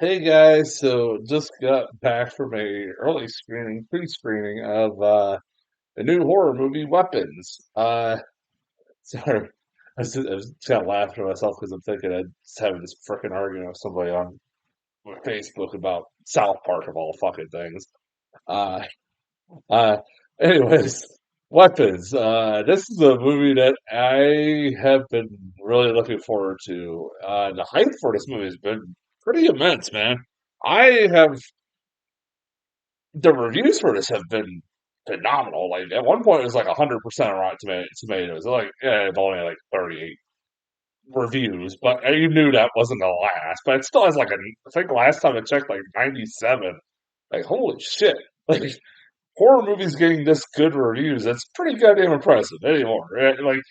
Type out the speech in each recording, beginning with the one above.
Hey guys, so just got back from a early screening, pre-screening of a new horror movie, Weapons. Sorry, I was kind of laughing to myself because I'm thinking I was having this freaking argument with somebody on Facebook about South Park of all fucking things. Uh, uh, anyways, Weapons. This is a movie that I have been really looking forward to. The hype for this movie has been pretty immense, man. I have the reviews for this have been phenomenal. Like at one point, it was like 100% on Rotten Tomatoes. Like yeah, it's only like 38 reviews, but you knew that wasn't gonna last. But it still has like I think last time I checked, like 97. Like holy shit! Like horror movies getting this good reviews, that's pretty goddamn impressive anymore. Right? Like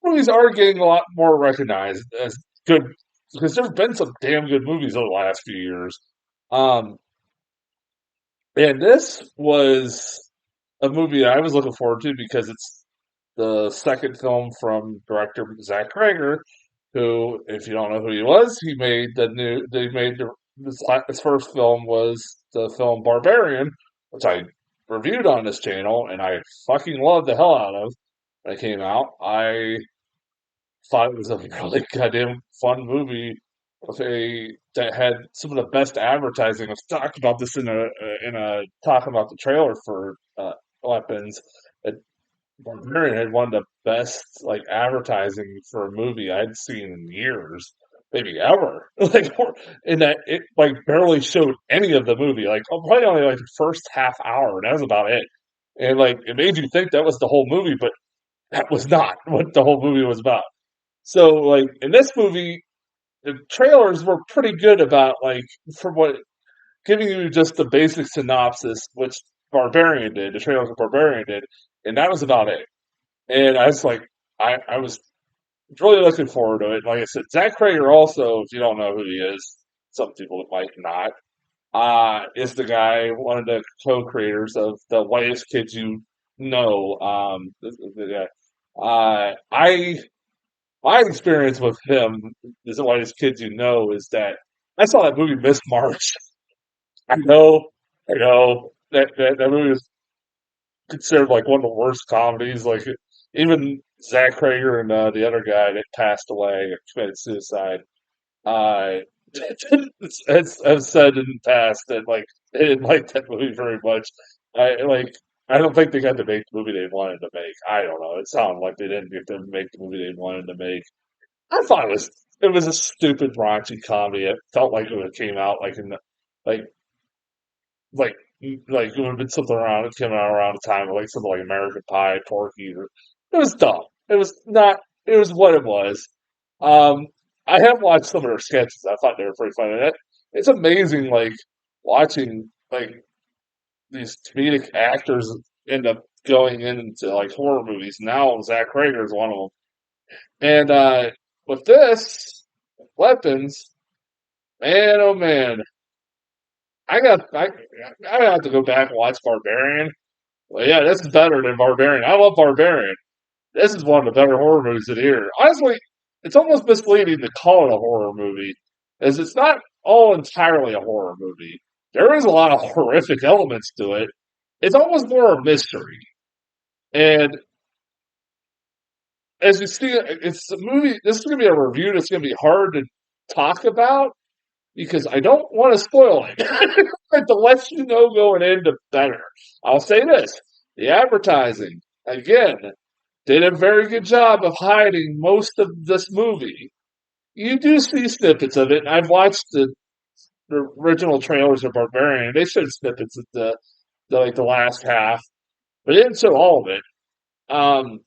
movies are getting a lot more recognized as good because there's been some damn good movies over the last few years. Um, and this was a movie I was looking forward to because it's the second film from director Zach Cregger, who, if you don't know who he was, he made the new. They made his first film was the film Barbarian, which I reviewed on this channel, and I fucking loved the hell out of when it came out. I thought it was a really goddamn fun movie with a that had some of the best advertising. I've talked about this in a talking about the trailer for Weapons. That Barbarian had one of the best like advertising for a movie I'd seen in years, maybe ever. Like in that it like barely showed any of the movie. Like probably only like the first half hour, and that was about it. And like it made you think that was the whole movie, but that was not what the whole movie was about. So, like in this movie, the trailers were pretty good about like from what giving you just the basic synopsis, which Barbarian did. The trailers of Barbarian did, and that was about it. And I was like, I was really looking forward to it. Like I said, Zach Cregger also, if you don't know who he is, some people might not, is the guy, one of the co-creators of the Whitest Kids You Know. I My experience with him, is the whitest kids you know, is that I saw that movie Miss March. I know that movie is considered like one of the worst comedies. Like even Zach Cregger and the other guy that passed away or committed suicide, uh, have said in the past that like they didn't like that movie very much. I don't think they got to make the movie they wanted to make. I don't know. It sounded like they didn't get to make the movie they wanted to make. I thought it was a stupid raunchy comedy. It felt like it would have came out like in the like like like it would have been something around it came out around the time of like something like American Pie, Porky, or it was dumb. It was not it was what it was. Um I have watched some of their sketches. I thought they were pretty funny. It's amazing like watching like these comedic actors end up going into like horror movies. Now Zach Cregger is one of them. And with this Weapons, man, oh man, I got I have to go back and watch Barbarian. Well, yeah, this is better than Barbarian. I love Barbarian. This is one of the better horror movies of the year. Honestly, it's almost misleading to call it a horror movie, as it's not all entirely a horror movie. There is a lot of horrific elements to it. It's almost more a mystery. And as you see, it's a movie. This is going to be a review that's going to be hard to talk about because I don't want to spoil it. But to let you know going into better. I'll say this. The advertising, again, did a very good job of hiding most of this movie. You do see snippets of it. I've watched the original trailers of Barbarian. They showed snippets of the last half, but they didn't show all of it. Um,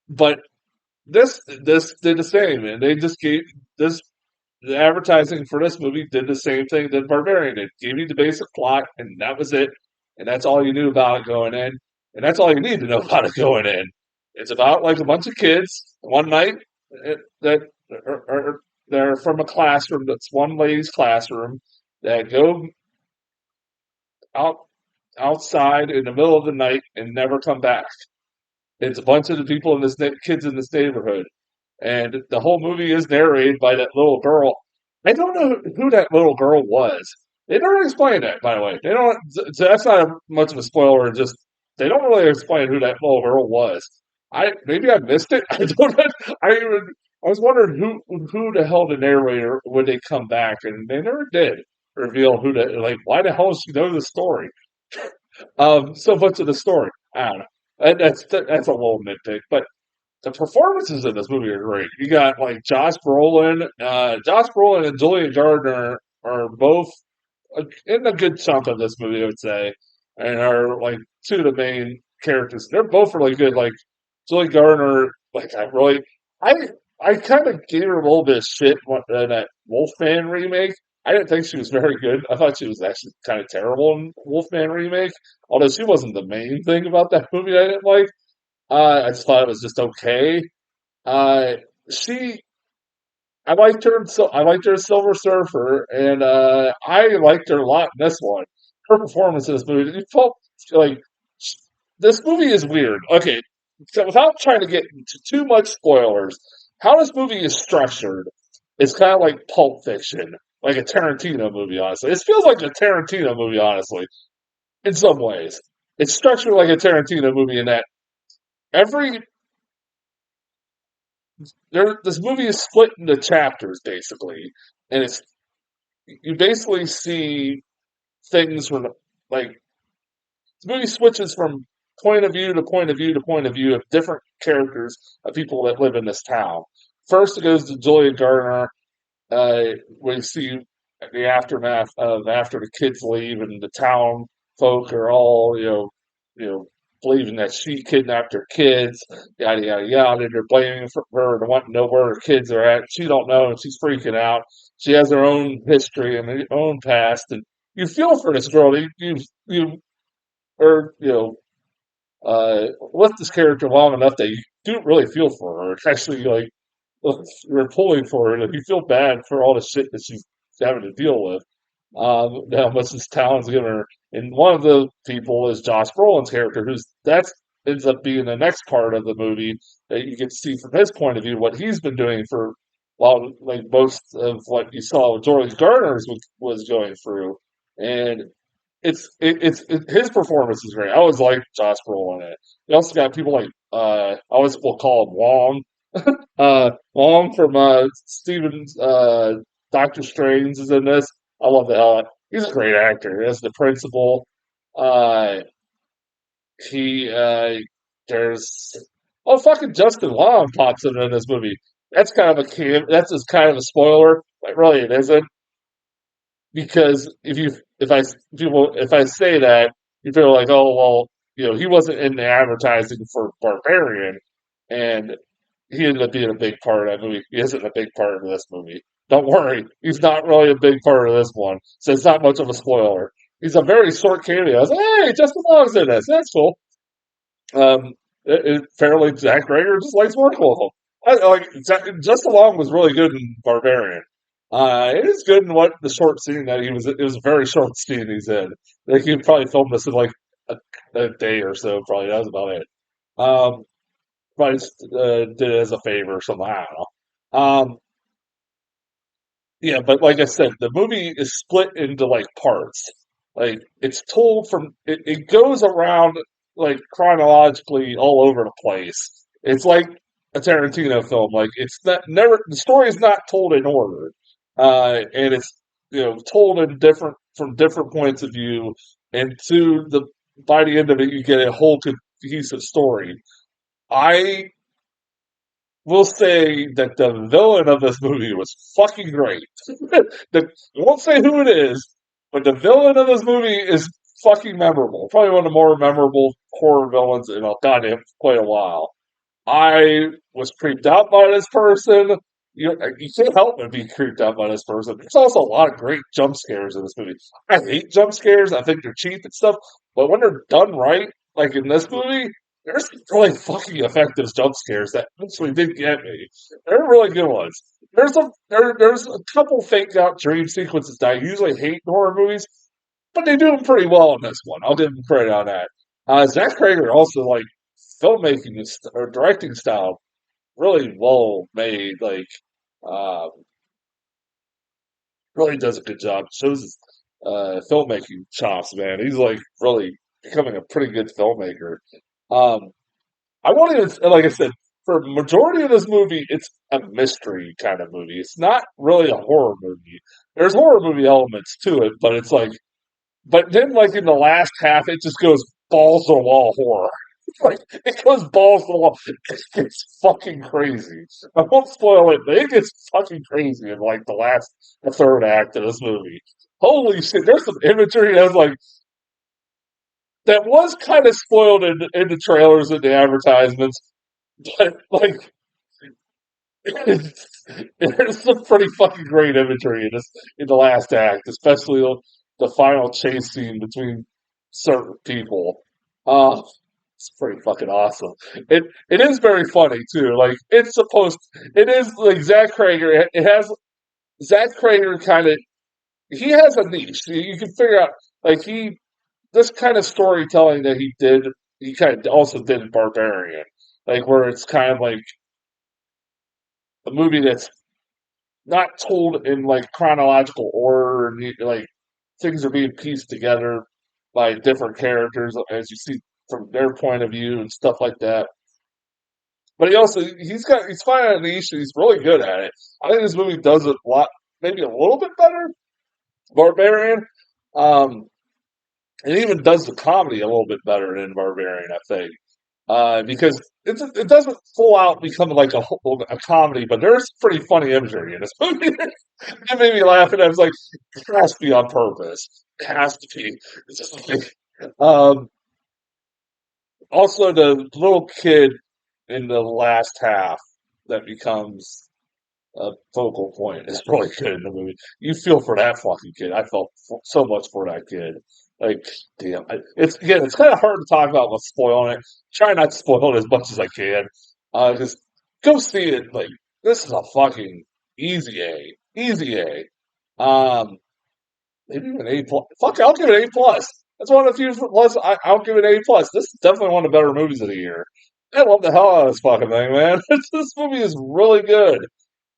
but this did the same, and they just gave this the advertising for this movie did the same thing that Barbarian did. Gave you the basic plot, and that was it. And that's all you knew about it going in. And that's all you need to know about it going in. It's about like a bunch of kids one night that they're from a classroom that's one lady's classroom that go out outside in the middle of the night and never come back. It's a bunch of the people kids in this neighborhood, and the whole movie is narrated by that little girl. I don't know who that little girl was. They don't explain that, by the way. They don't. So that's not much of a spoiler. Just they don't really explain who that little girl was. I maybe I missed it. I don't know. I was wondering who the hell the narrator would they come back, and they never did reveal who the like. Why the hell does she know the story? So much of the story. I don't know. That's a little nitpick, but the performances in this movie are great. You got like Josh Brolin and Julia Gardner are both in a good chunk of this movie, I would say, and are like two of the main characters. They're both really good. Like Julia Gardner, like I I kind of gave her a little bit of shit in that Wolfman remake. I didn't think she was very good. I thought she was actually kind of terrible in Wolfman remake. Although she wasn't the main thing about that movie I didn't like. I just thought it was just okay. Uh, she, I liked her. So I liked her as Silver Surfer, and I liked her a lot in this one. Her performance in this movie, it felt like this movie is weird. Okay, so without trying to get into too much spoilers, how this movie is structured is kind of like Pulp Fiction, like a Tarantino movie. Honestly, it feels like a Tarantino movie. Honestly, in some ways, it's structured like a Tarantino movie in that every this movie is split into chapters basically, and it's you basically see things from like the movie switches from point of view to point of view to point of view of different characters of people that live in this town. First, it goes to Julia Garner. We see the aftermath of after the kids leave and the town folk are all believing that she kidnapped her kids, yada yada yada. And they're blaming her to want to know where her kids are at. She don't know, and she's freaking out. She has her own history and her own past, and you feel for this girl. You or with this character long enough that you do really feel for her. It's actually like you're pulling for her. Like, you feel bad for all the shit that she's having to deal with. How much this town's given her. And one of the people is Josh Brolin's character, who's that ends up being the next part of the movie that you get to see from his point of view what he's been doing for while like most of what you saw George Gardner's was going through. And his performance is great. I always like Josh Brolin in it. You also got people like I always will call him Wong. Wong from Steven's Doctor Strange is in this. I love the hell. He's a great actor. As the principal, uh, he there's fucking Justin Long pops in this movie. That's kind of a that's just kind of a spoiler, but really it isn't because if I say that, you feel like, oh well, he wasn't in the advertising for Barbarian, and he ended up being a big part of that movie. He isn't a big part of this movie. Don't worry, he's not really a big part of this one, so it's not much of a spoiler. He's a very short cameo. I was like, hey, Justin Long's in this. That's cool. Fairly, Zach Cregger just likes working with him. Justin Long was really good in Barbarian. It is good in what the short scene that he was. It was a very short scene he's in. Like he probably filmed this in like a day or so. Probably that was about it. Um, Probably just, did it as a favor or something. I don't know. Yeah, but like I said, the movie is split into like parts. Like it's told it goes around like chronologically all over the place. It's like a Tarantino film. Like it's not never the story is not told in order. And it's told in different from different points of view and to the by the end of it you get a whole cohesive story. I will say that the villain of this movie was fucking great. I won't say who it is, but the villain of this movie is fucking memorable. Probably one of the more memorable horror villains in a goddamn quite a while. I was creeped out by this person. You can't help but be creeped out by this person. There's also a lot of great jump scares in this movie. I hate jump scares. I think they're cheap and stuff. But when they're done right, like in this movie, there's really fucking effective jump scares that actually did get me. They're really good ones. There's a couple faked out dream sequences that I usually hate in horror movies, but they do them pretty well in this one. I'll give them credit on that. Zach Cregger also like filmmaking or directing style really well made. Like, um, Really does a good job. Shows his filmmaking chops, man. He's like really becoming a pretty good filmmaker. Um, I won't even, like I said, for majority of this movie, it's a mystery kind of movie. It's not really a horror movie. There's horror movie elements to it, but it's like, but then like in the last half, it just goes balls to the wall horror. Like it goes balls to the wall. It gets fucking crazy. I won't spoil it, but it gets fucking crazy in like the third act of this movie. Holy shit! There's some imagery that's like that was kind of spoiled in the trailers and the advertisements, but like there's some pretty fucking great imagery in this in the last act, especially the final chase scene between certain people. Uh, it's pretty fucking awesome. It is very funny too. Like it's supposed, it is like Zach Cregger. It has Zach Cregger kind of. He has a niche. You can figure out like he this kind of storytelling that he did. He kind of also did in Barbarian, like where it's kind of like a movie that's not told in like chronological order, and like things are being pieced together by different characters as you see from their point of view and stuff like that. But he's finding a niche and he's really good at it. I think this movie does it a lot, maybe a little bit better. Barbarian, um, it even does the comedy a little bit better than Barbarian, I think. Because it doesn't full out become like a comedy, but there's pretty funny imagery in this movie. It made me laugh, and I was like, it has to be on purpose. It has to be. It's just like, um, also the little kid in the last half that becomes a focal point is really good in the movie. You feel for that fucking kid. I felt so much for that kid. Like, damn, it's again, it's kind of hard to talk about what's spoiling it. Try not to spoil it as much as I can. Just go see it. Like, this is a fucking easy A. Um, maybe even A plus. Fuck, I'll give it A plus. That's one of the few plus. I'll give it A plus. This is definitely one of the better movies of the year. I love the hell out of this fucking thing, man. This movie is really good.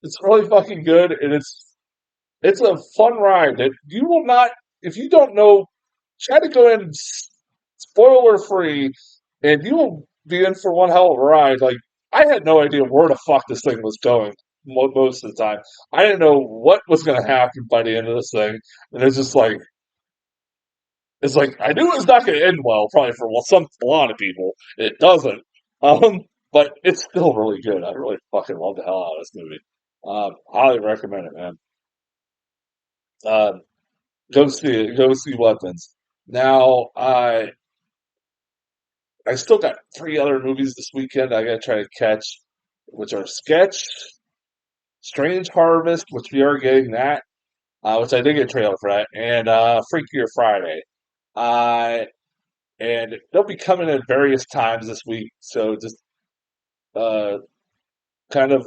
It's really fucking good, and it's a fun ride that you will not if you don't know. Try to go in spoiler free, and you will be in for one hell of a ride. Like I had no idea where the fuck this thing was going most of the time. I didn't know what was going to happen by the end of this thing, and it's like I knew it was not going to end well, probably for a lot of people. It doesn't, but it's still really good. I really fucking love the hell out of this movie. Highly recommend it, man. Um, go see it. Go see Weapons. Now, I still got three other movies this weekend I got to try to catch, which are Sketch, Strange Harvest, which we are getting that, which I did get a trailer for that, and Freakier Friday. Uh, and they'll be coming at various times this week, so just uh, kind of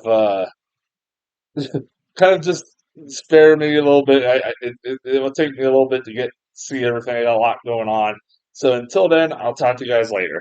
kind of just spare me a little bit. It will take me a little bit to get see everything. I got a lot going on. So until then, I'll talk to you guys later.